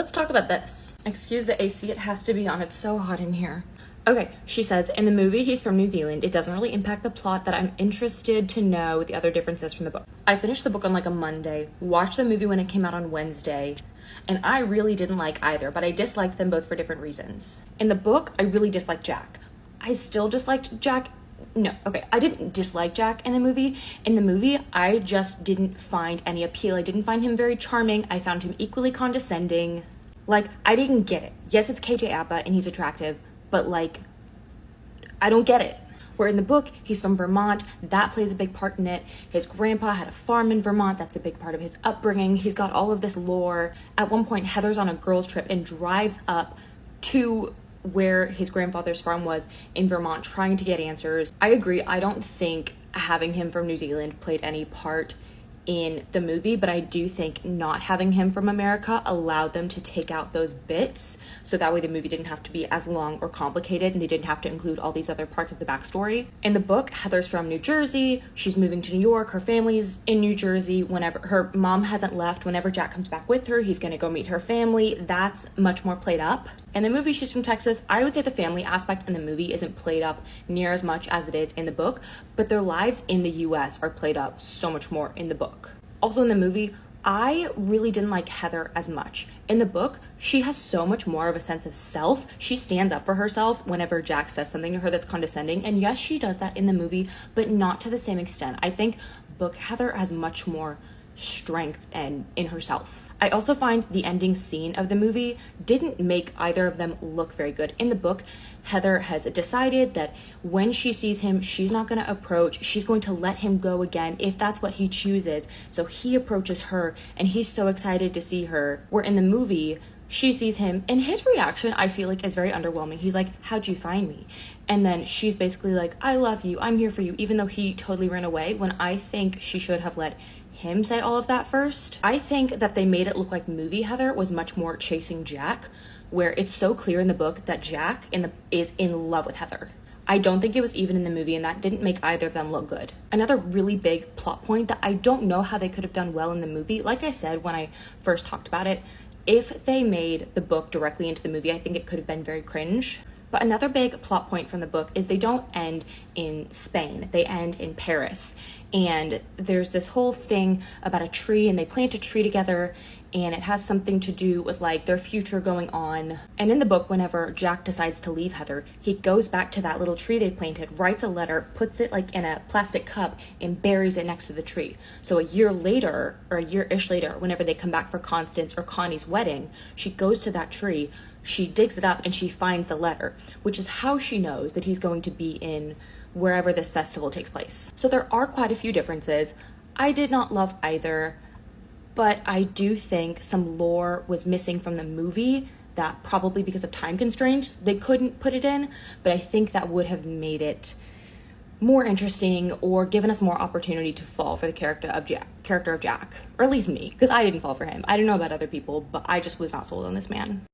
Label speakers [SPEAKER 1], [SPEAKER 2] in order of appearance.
[SPEAKER 1] Let's talk about this. Excuse the AC, it has to be on. It's so hot in here. Okay, she says, in the movie, he's from New Zealand. It doesn't really impact the plot that I'm interested to know the other differences from the book. I finished the book on like a Monday, watched the movie when it came out on Wednesday, and I really didn't like either, but I disliked them both for different reasons. In the book, I really disliked Jack. I still disliked Jack. No, okay, I didn't dislike Jack in the movie. In the movie, I just didn't find any appeal. I didn't find him very charming. I found him equally condescending. Like, I didn't get it. Yes, it's KJ Apa and he's attractive, but like, I don't get it. Where in the book, he's from Vermont. That plays a big part in it. His grandpa had a farm in Vermont. That's a big part of his upbringing. He's got all of this lore. At one point, Heather's on a girls' trip and drives up to where his grandfather's farm was in Vermont trying to get answers. I agree. I don't think having him from New Zealand played any part in the movie, but I do think not having him from America allowed them to take out those bits, so that way the movie didn't have to be as long or complicated and they didn't have to include all these other parts of the backstory. In the book, Heather's from New Jersey. She's moving to New York. Her family's in New Jersey. Whenever her mom hasn't left, whenever Jack comes back with her, he's gonna go meet her family. That's much more played up. In the movie, she's from Texas. I would say the family aspect in the movie isn't played up near as much as it is in the book, but their lives in the US are played up so much more in the book. Also in the movie, I really didn't like Heather as much. In the book, she has so much more of a sense of self. She stands up for herself whenever Jack says something to her that's condescending. And yes, she does that in the movie, but not to the same extent. I think book Heather has much more strength and in herself. I also find the ending scene of the movie didn't make either of them look very good. In the book, Heather has decided that when she sees him, she's not going to approach. She's going to let him go again if that's what he chooses. So he approaches her and he's so excited to see her. Where in the movie, she sees him and his reaction, I feel like, is very underwhelming. He's like, how'd you find me? And then she's basically like, I love you. I'm here for you, even though he totally ran away, when I think she should have let him say all of that first. I think that they made it look like movie Heather was much more chasing Jack, where it's so clear in the book that Jack is in love with Heather. I don't think it was even in the movie, and that didn't make either of them look good. Another really big plot point that I don't know how they could have done well in the movie, like I said when I first talked about it, if they made the book directly into the movie, I think it could have been very cringe. But another big plot point from the book is they don't end in Spain. They end in Paris. And there's this whole thing about a tree, and they plant a tree together, and it has something to do with like their future going on. And in the book, whenever Jack decides to leave Heather, he goes back to that little tree they planted, writes a letter, puts it like in a plastic cup, and buries it next to the tree. So a year later, or a year-ish later, whenever they come back for Constance or Connie's wedding, she goes to that tree, she digs it up, and she finds the letter, which is how she knows that he's going to be in wherever this festival takes place. So there are quite a few differences. I did not love either, but I do think some lore was missing from the movie that probably because of time constraints, they couldn't put it in, but I think that would have made it more interesting or given us more opportunity to fall for the character of Jack, or at least me, because I didn't fall for him. I don't know about other people, but I just was not sold on this man.